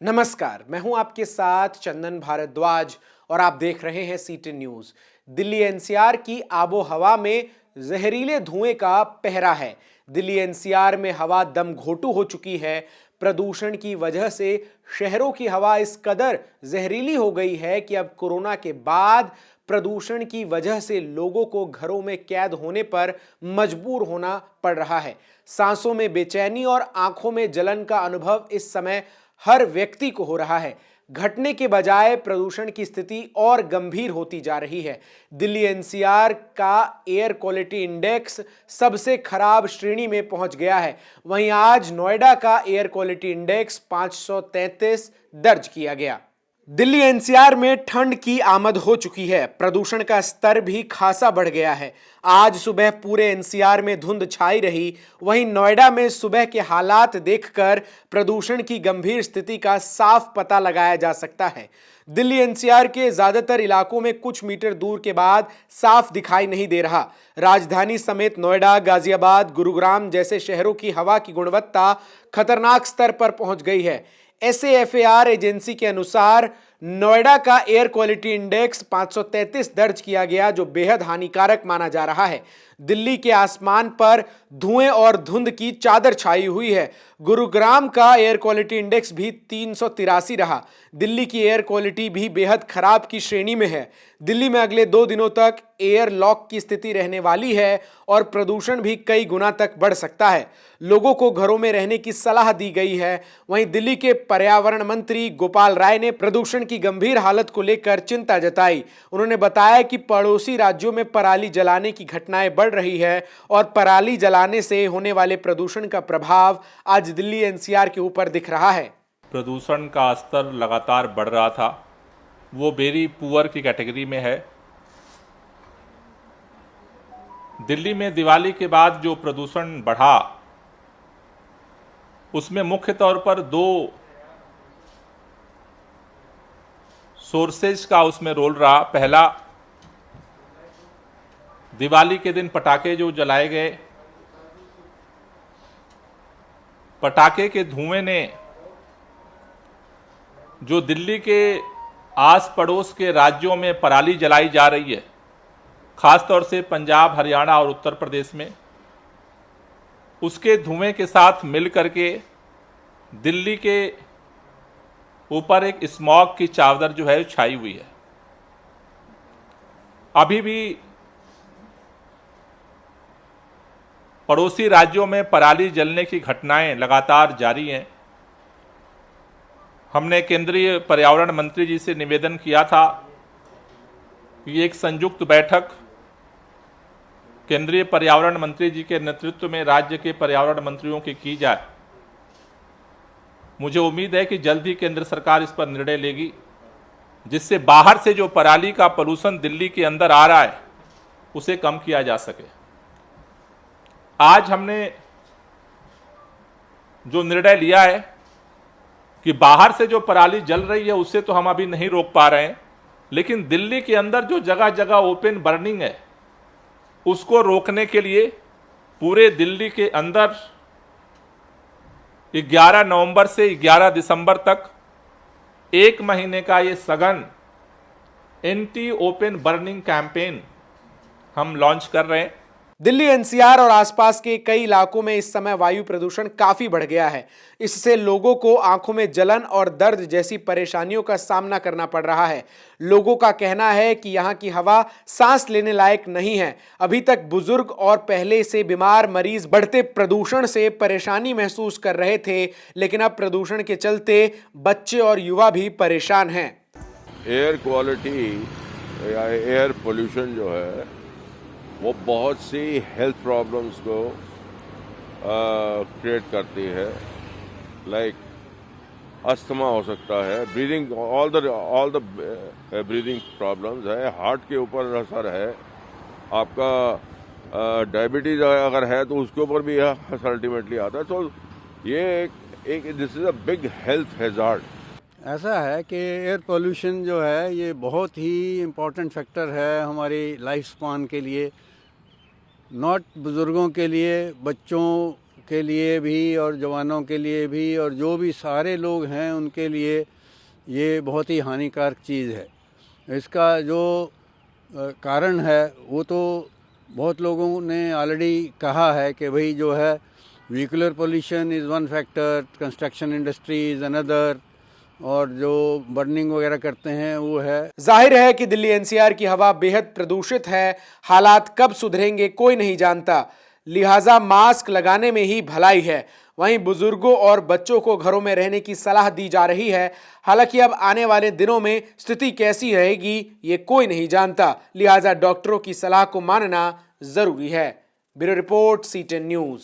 नमस्कार, मैं हूं आपके साथ चंदन भारद्वाज और आप देख रहे हैं सीटीएन न्यूज। दिल्ली एनसीआर की आबो हवा में जहरीले धुएं का पहरा है। दिल्ली एनसीआर में हवा दम घोटू हो चुकी है। प्रदूषण की वजह से शहरों की हवा इस कदर जहरीली हो गई है कि अब कोरोना के बाद प्रदूषण की वजह से लोगों को घरों में कैद होने पर मजबूर होना पड़ रहा है। सांसों में बेचैनी और आंखों में जलन का अनुभव इस समय हर व्यक्ति को हो रहा है। घटने के बजाय प्रदूषण की स्थिति और गंभीर होती जा रही है। दिल्ली एनसीआर का एयर क्वालिटी इंडेक्स सबसे खराब श्रेणी में पहुंच गया है। वहीं आज नोएडा का एयर क्वालिटी इंडेक्स 533 दर्ज किया गया। दिल्ली एनसीआर में ठंड की आमद हो चुकी है। प्रदूषण का स्तर भी खासा बढ़ गया है। आज सुबह पूरे एनसीआर में धुंध छाई रही। वहीं नोएडा में सुबह के हालात देखकर प्रदूषण की गंभीर स्थिति का साफ पता लगाया जा सकता है। दिल्ली एनसीआर के ज्यादातर इलाकों में कुछ मीटर दूर के बाद साफ दिखाई नहीं दे रहा। राजधानी समेत नोएडा, गाजियाबाद, गुरुग्राम जैसे शहरों की हवा की गुणवत्ता खतरनाक स्तर पर पहुंच गई है। SAFAR एजेंसी के अनुसार नोएडा का एयर क्वालिटी इंडेक्स 533 दर्ज किया गया, जो बेहद हानिकारक माना जा रहा है। दिल्ली के आसमान पर धुएं और धुंध की चादर छाई हुई है। गुरुग्राम का एयर क्वालिटी इंडेक्स भी 383 रहा। दिल्ली की एयर क्वालिटी भी बेहद खराब की श्रेणी में है। दिल्ली में अगले 2 दिनों तक एयर लॉक की स्थिति रहने वाली है और प्रदूषण भी कई गुना तक बढ़ सकता है। लोगों को घरों में रहने की सलाह दी गई है। वहीं दिल्ली के पर्यावरण मंत्री गोपाल राय ने प्रदूषण की गंभीर हालत को लेकर चिंता जताई। उन्होंने बताया कि पड़ोसी राज्यों में पराली जलाने की घटनाएं बढ़ रही है और पराली जलाने से होने वाले प्रदूषण का प्रभाव आज दिल्ली एनसीआर के ऊपर दिख रहा है। प्रदूषण का स्तर लगातार बढ़ रहा था, वो वेरी पुअर की कैटेगरी में है। दिल्ली में दिवाली के बाद जो प्रदूषण बढ़ा, उसमें मुख्य तौर पर 2 सोर्सेज का उसमें रोल रहा। पहला, दिवाली के दिन पटाखे जो जलाए गए, पटाखे के धुएं ने जो दिल्ली के आस पड़ोस के राज्यों में पराली जलाई जा रही है, खासतौर से पंजाब, हरियाणा और उत्तर प्रदेश में, उसके धुएं के साथ मिल करके दिल्ली के ऊपर एक स्मॉग की चादर जो है छाई हुई है। अभी भी पड़ोसी राज्यों में पराली जलने की घटनाएं लगातार जारी हैं। हमने केंद्रीय पर्यावरण मंत्री जी से निवेदन किया था कि एक संयुक्त बैठक केंद्रीय पर्यावरण मंत्री जी के नेतृत्व में राज्य के पर्यावरण मंत्रियों की की जाए। मुझे उम्मीद है कि जल्द ही केंद्र सरकार इस पर निर्णय लेगी, जिससे बाहर से जो पराली का पॉल्यूशन दिल्ली के अंदर आ रहा है उसे कम किया जा सके। आज हमने जो निर्णय लिया है कि बाहर से जो पराली जल रही है उसे तो हम अभी नहीं रोक पा रहे हैं, लेकिन दिल्ली के अंदर जो जगह जगह ओपन बर्निंग है उसको रोकने के लिए पूरे दिल्ली के अंदर 11 नवंबर से 11 दिसंबर तक 1 महीने का ये सघन एंटी ओपन बर्निंग कैंपेन हम लॉन्च कर रहे हैं। दिल्ली एनसीआर और आसपास के कई इलाकों में इस समय वायु प्रदूषण काफी बढ़ गया है। इससे लोगों को आंखों में जलन और दर्द जैसी परेशानियों का सामना करना पड़ रहा है। लोगों का कहना है कि यहाँ की हवा सांस लेने लायक नहीं है। अभी तक बुजुर्ग और पहले से बीमार मरीज बढ़ते प्रदूषण से परेशानी महसूस कर रहे थे, लेकिन अब प्रदूषण के चलते बच्चे और युवा भी परेशान हैं। एयर क्वालिटी या एयर पोल्यूशन जो है वो बहुत सी हेल्थ प्रॉब्लम्स को क्रिएट करती है। लाइक अस्थमा हो सकता है, breathing, all the breathing problems है, हार्ट के ऊपर असर है, आपका डायबिटीज अगर है तो उसके ऊपर भी अल्टीमेटली आता है। तो ये एक this is a big health hazard. ऐसा है कि एयर पोल्यूशन जो है ये बहुत ही इम्पोर्टेंट फैक्टर है हमारी लाइफ स्पान के लिए, नॉट बुज़ुर्गों के लिए, बच्चों के लिए भी और जवानों के लिए भी और जो भी सारे लोग हैं उनके लिए ये बहुत ही हानिकारक चीज़ है। इसका जो कारण है वो तो बहुत लोगों ने ऑलरेडी कहा है कि भाई जो है vehicular pollution is one factor, construction industry is another, और जो बर्निंग वगैरह करते हैं वो है। जाहिर है कि दिल्ली एनसीआर की हवा बेहद प्रदूषित है। हालात कब सुधरेंगे कोई नहीं जानता, लिहाजा मास्क लगाने में ही भलाई है। वहीं बुजुर्गों और बच्चों को घरों में रहने की सलाह दी जा रही है। हालांकि अब आने वाले दिनों में स्थिति कैसी रहेगी ये कोई नहीं जानता, लिहाजा डॉक्टरों की सलाह को मानना जरूरी है। Bureau report, CTN news.